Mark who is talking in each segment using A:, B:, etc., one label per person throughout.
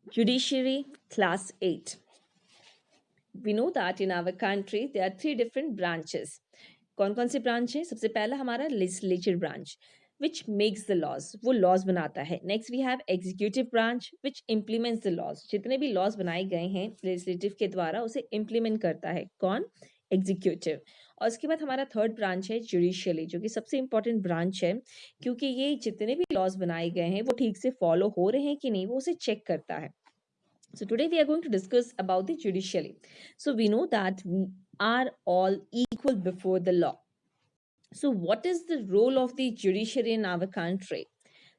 A: Judiciary Class 8. We know that in our country there are three different branches. कौन कौन से branch है? सबसे पहला हमारा legislature branch which makes the laws, वो laws बनाता है. Next we have executive branch which implements the laws. जितने भी laws बनाए गए हैं legislative के द्वारा उसे implement करता है. कौन? एग्जीक्यूटिव. और उसके बाद हमारा थर्ड ब्रांच है जुडिशियली, जो कि सबसे इंपॉर्टेंट ब्रांच है क्योंकि ये जितने भी लॉज बनाए गए हैं वो ठीक से फॉलो हो रहे हैं कि नहीं वो उसे चेक करता है. So today we are going to discuss about the judiciary. So we know that we are all equal before the law. So what is the role of the judiciary in our country?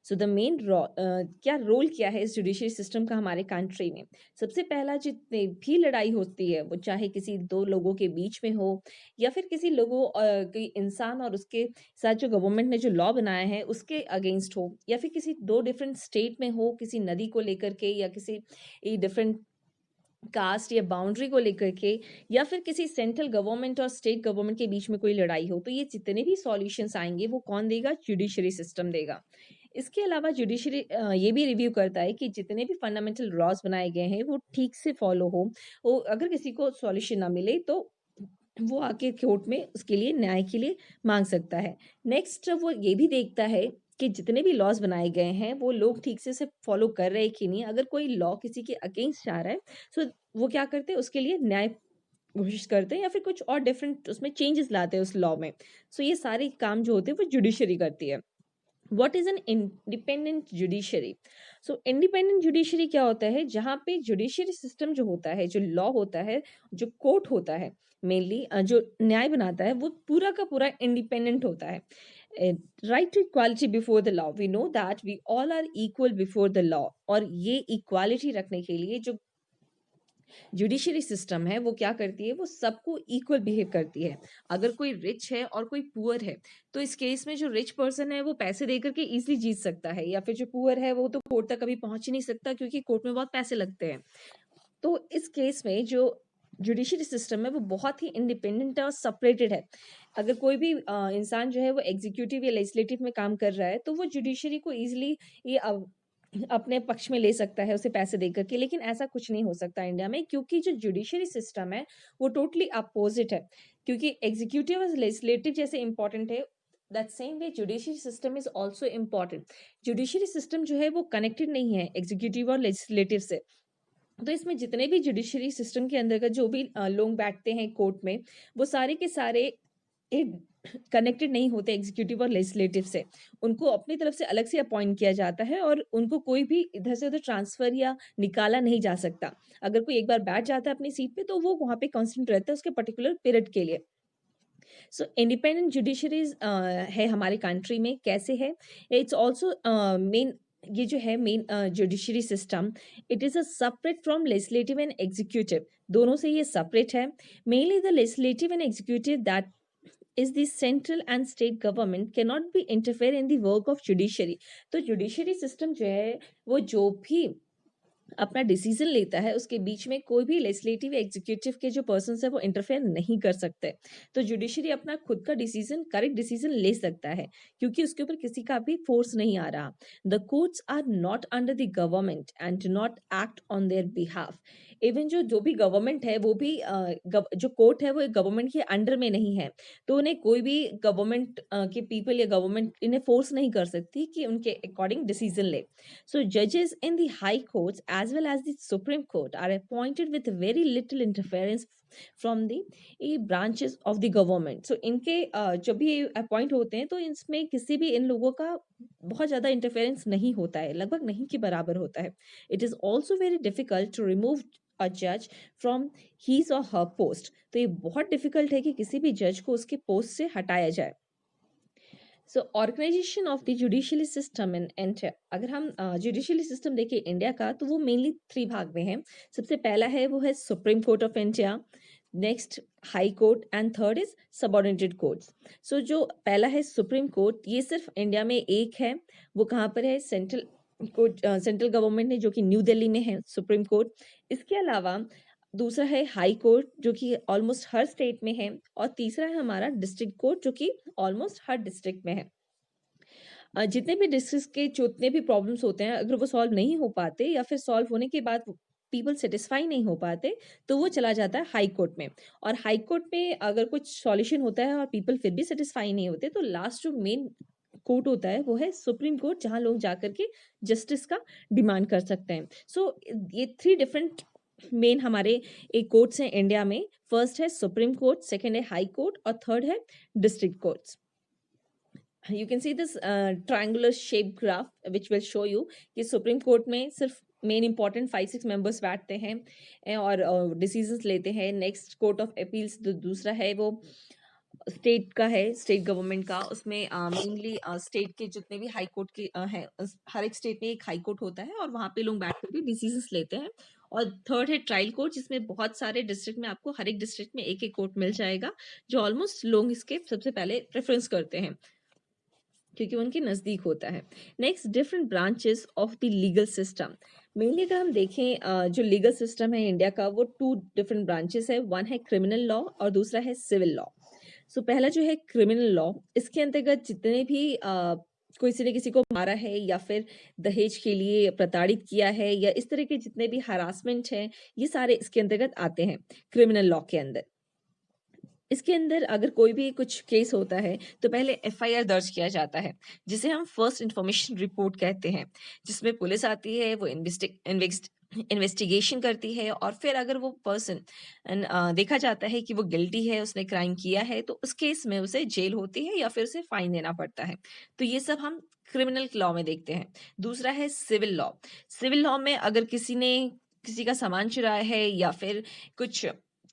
A: So the main क्या role क्या है इस judiciary system का हमारे country में? सबसे पहला, जितनी भी लड़ाई होती है वो चाहे किसी दो लोगों के बीच में हो या फिर किसी लोगों कोई इंसान और उसके साथ जो गवर्नमेंट ने जो लॉ बनाया है उसके अगेंस्ट हो, या फिर किसी दो डिफरेंट स्टेट में हो, किसी नदी को लेकर के या किसी डिफरेंट कास्ट या बाउंड्री को लेकर के, या फिर किसी सेंट्रल गवर्नमेंट और स्टेट गवर्नमेंट के बीच में कोई लड़ाई हो, तो ये जितने भी सॉल्यूशंस आएंगे वो कौन देगा? जुडिशरी सिस्टम देगा. इसके अलावा जुडिशरी ये भी रिव्यू करता है कि जितने भी फंडामेंटल लॉज बनाए गए हैं वो ठीक से फॉलो हो. वो अगर किसी को सॉल्यूशन ना मिले तो वो आके कोर्ट में उसके लिए न्याय के लिए मांग सकता है. नेक्स्ट वो ये भी देखता है कि जितने भी लॉज बनाए गए हैं वो लोग ठीक से फॉलो कर रहे हैं कि नहीं. अगर कोई लॉ किसी के अगेंस्ट जा रहा है तो वो क्या करते हैं? उसके लिए न्याय कोशिश करते हैं या फिर कुछ और डिफरेंट उसमें चेंजेस लाते हैं उस लॉ में. सो ये सारे काम जो होते हैं वो जुडिशरी करती है. What is an independent judiciary? So independent judiciary क्या होता है? जहाँ पे जुडिशरी सिस्टम जो होता है, जो लॉ होता है, जो कोर्ट होता है, मेनली जो न्याय बनाता है वो पूरा का पूरा इंडिपेंडेंट होता है. Right to equality before the law. We know that we all are equal before the law. और ये इक्वालिटी रखने के लिए जो जुडिशरी सिस्टम है वो क्या करती है? वो सबको इक्वल बिहेव करती है. अगर कोई रिच है और कोई पुअर है तो इस केस में जो रिच पर्सन है वो पैसे देकर के इजीली जीत सकता है, या फिर जो पुअर है वो तो कोर्ट तक कभी पहुंच ही नहीं सकता क्योंकि कोर्ट में बहुत पैसे लगते हैं. तो इस केस में जो जुडिशरी सिस्टम है वो बहुत ही इंडिपेंडेंट है और सेपरेटेड है. अगर कोई भी इंसान जो है वो एग्जीक्यूटिव या लेजिस्लेटिव में काम कर रहा है तो वो जुडिशरी को इजीली ये अपने पक्ष में ले सकता है उसे पैसे देकर के. लेकिन ऐसा कुछ नहीं हो सकता इंडिया में क्योंकि जो जुडिशरी सिस्टम है वो टोटली अपोजिट है. क्योंकि एग्जीक्यूटिव और लेजिस्लेटिव जैसे इंपॉर्टेंट है, that same way judiciary system is also important. Judiciary system जो है वो कनेक्टेड नहीं है एग्जीक्यूटिव और लेजिस्लेटिव से. तो इसमें जितने भी जुडिशरी सिस्टम के अंदर का जो भी लोग बैठते हैं कोर्ट में वो सारे के सारे कनेक्टेड नहीं होते एग्जीक्यूटिव और लेजिस्लेटिव से. उनको अपनी तरफ से अलग से अपॉइंट किया जाता है और उनको कोई भी इधर से उधर ट्रांसफर या निकाला नहीं जा सकता. अगर कोई एक बार बैठ जाता है अपनी सीट पे तो वो वहां पे कांस्टेंट रहता है उसके पर्टिकुलर पीरियड के लिए. सो इंडिपेंडेंट जुडिशरीज है हमारे कंट्री में. कैसे है? इट्स ऑल्सो मेन, ये जो है main judiciary system, it is a separate from legislative and executive. दोनों से ये सेपरेट है. Mainly the legislative and executive that is the central and state government cannot be interfere in the work of judiciary. तो judiciary system जो है वो जो भी अपना डिसीजन लेता है उसके बीच में कोई भी लेजिस्लेटिव एग्जीक्यूटिव के जो पर्सन है वो इंटरफेयर नहीं कर सकते. तो जुडिशरी अपना खुद का डिसीजन, करेक्ट डिसीजन ले सकता है क्योंकि उसके ऊपर किसी का भी फोर्स नहीं आ रहा. The courts are not under the government and do not act on their behalf. Even जो भी गवर्नमेंट है वो भी जो कोर्ट है वो गवर्नमेंट के अंडर में नहीं है. तो उन्हें कोई भी गवर्नमेंट के पीपल या गवर्नमेंट इन्हें फोर्स नहीं कर सकती कि उनके अकॉर्डिंग डिसीजन ले. So judges in the high courts as well as the Supreme Court are appointed with very little interference from the branches of the government. So इनके जब भी अपॉइंट होते हैं तो इसमें किसी भी इन लोगों का बहुत ज़्यादा इंटरफेरेंस नहीं होता है, लगभग नहीं के बराबर होता है. It is also very difficult to remove a जज फ्रॉम हीज और हर पोस्ट. तो ये बहुत डिफिकल्ट है कि किसी भी जज को उसके पोस्ट से हटाया जाए. So organization of the judicially system in India. अगर हम जुडिशियली सिस्टम देखें इंडिया का तो वो मेनली 3 भाग में है. सबसे पहला है वो है supreme court of India, next high court and third is subordinated courts. So जो पहला है सुप्रीम कोर्ट, ये सिर्फ इंडिया में एक है. वो कहाँ पर है? सेंट्रल कोर्ट, सेंट्रल गवर्नमेंट ने, जो कि न्यू दिल्ली में है सुप्रीम कोर्ट. इसके अलावा दूसरा है हाई कोर्ट जो कि ऑलमोस्ट हर स्टेट में है, और तीसरा है हमारा डिस्ट्रिक्ट कोर्ट जो कि ऑलमोस्ट हर डिस्ट्रिक्ट में है. जितने भी डिस्ट्रिक्ट्स के जितने भी प्रॉब्लम्स होते हैं, अगर वो सॉल्व नहीं हो पाते या फिर सॉल्व होने के बाद पीपल सेटिस्फाई नहीं हो पाते, तो वो चला जाता है हाई कोर्ट में। और हाई कोर्ट में अगर कुछ सॉल्यूशन होता है और पीपल फिर भी सेटिस्फाई नहीं होते, तो लास्ट जो मेन कोर्ट होता है वो है सुप्रीम कोर्ट, जहाँ लोग जाकर के जस्टिस का डिमांड कर सकते हैं। सो ये 3 डिफरेंट मेन हमारे एक कोर्ट्स हैं इंडिया में। फर्स्ट है सुप्रीम कोर्ट, सेकंड है हाई कोर्ट और थर्ड है district courts. You can see this triangular shaped graph which will show you कि सुप्रीम कोर्ट में सिर्फ मेन इंपॉर्टेंट 5-6 मेंबर्स बैठते हैं और डिसीजंस लेते हैं। नेक्स्ट कोर्ट ऑफ अपील्स दूसरा है वो स्टेट का है, स्टेट गवर्नमेंट का। उसमें मेनली स्टेट के जितने भी हाई कोर्ट के हैं, हर एक स्टेट में एक हाई कोर्ट होता है और वहाँ पे लोग बैठ करके डिसीजंस लेते हैं। और थर्ड है ट्रायल कोर्ट, जिसमें बहुत सारे डिस्ट्रिक्ट में आपको हर एक डिस्ट्रिक्ट में एक एक कोर्ट मिल जाएगा, जो ऑलमोस्ट लोग इसके सबसे पहले प्रेफरेंस करते हैं क्योंकि उनके नज़दीक होता है। Next, different branches of the legal system. Mainly अगर हम देखें जो लीगल सिस्टम है इंडिया का, वो 2 डिफरेंट ब्रांचेस है। वन है क्रिमिनल लॉ और दूसरा है सिविल लॉ। सो पहला जो है क्रिमिनल लॉ, इसके अंतर्गत जितने भी किसी ने किसी को मारा है या फिर दहेज के लिए प्रताड़ित किया है या इस तरह के जितने भी हरासमेंट हैं, ये सारे इसके अंतर्गत आते हैं क्रिमिनल लॉ के अंदर। इसके अंदर अगर कोई भी कुछ केस होता है तो पहले एफआईआर दर्ज किया जाता है, जिसे हम फर्स्ट इंफॉर्मेशन रिपोर्ट कहते हैं, जिसमें पुलिस आती है, वो इन्वेस्टिगेशन करती है और फिर अगर वो पर्सन देखा जाता है कि वो गिल्टी है, उसने क्राइम किया है, तो उस केस में उसे जेल होती है या फिर उसे फाइन देना पड़ता है। तो ये सब हम क्रिमिनल लॉ में देखते हैं। दूसरा है सिविल लॉ। सिविल लॉ में अगर किसी ने किसी का सामान चुराया है या फिर कुछ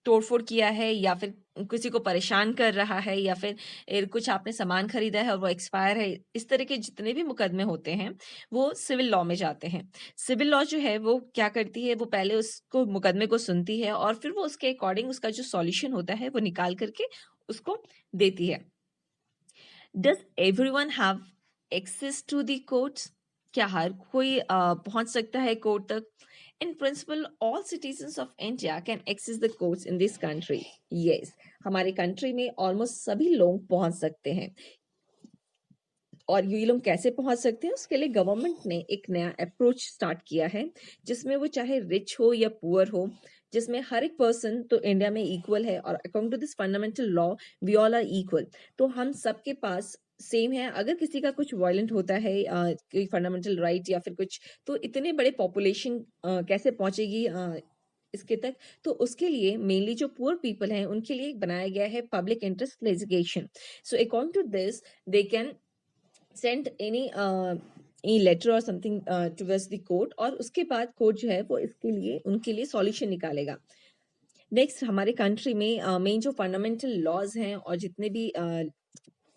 A: तोड़-फोड़ किया है या फिर किसी को परेशान कर रहा है या फिर कुछ आपने सामान खरीदा है और वो एक्सपायर है, इस तरह के जितने भी मुकदमे होते हैं, वो सिविल लॉ में जाते हैं। सिविल लॉ जो है वो क्या करती है, वो पहले उसको मुकदमे को सुनती है और फिर वो उसके अकॉर्डिंग उसका जो सॉल्यूशन होता है, वो निकाल कर के उसको देती है। Does everyone have access to the courts? क्या हर कोई पहुँच सकता है कोर्ट तक? In principle, all citizens of India can access the courts in this country. Yes, हमारे कंट्री में ऑलमोस्ट सभी लोग पहुंच सकते हैं। और ये लोग कैसे पहुंच सकते हैं, उसके लिए गवर्नमेंट ने एक नया अप्रोच स्टार्ट किया है, जिसमें वो चाहे रिच हो या पुअर हो, जिसमें हर एक पर्सन तो इंडिया में इक्वल है और according to this fundamental law we all are equal. तो हम सबके पास सेम है। अगर किसी का कुछ वायलेंट होता है, कोई फंडामेंटल राइट या फिर कुछ, तो इतने बड़े पॉपुलेशन कैसे पहुंचेगी इसके तक? तो उसके लिए मेनली जो पुअर पीपल हैं उनके लिए बनाया गया है public interest litigation. So according to this they can send any letter और समथिंग टुवर्ड्स द कोर्ट, और उसके बाद कोर्ट जो है वो इसके लिए उनके लिए सॉल्यूशन निकालेगा। नेक्स्ट, हमारे कंट्री में मेन जो फंडामेंटल लॉज हैं और जितने भी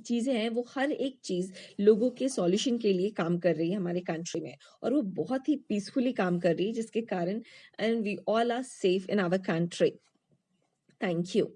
A: चीज़ें हैं, वो हर एक चीज़ लोगों के सॉल्यूशन के लिए काम कर रही है हमारे कंट्री में, और वो बहुत ही पीसफुली काम कर रही है, जिसके कारण and we all are safe in our country. Thank you.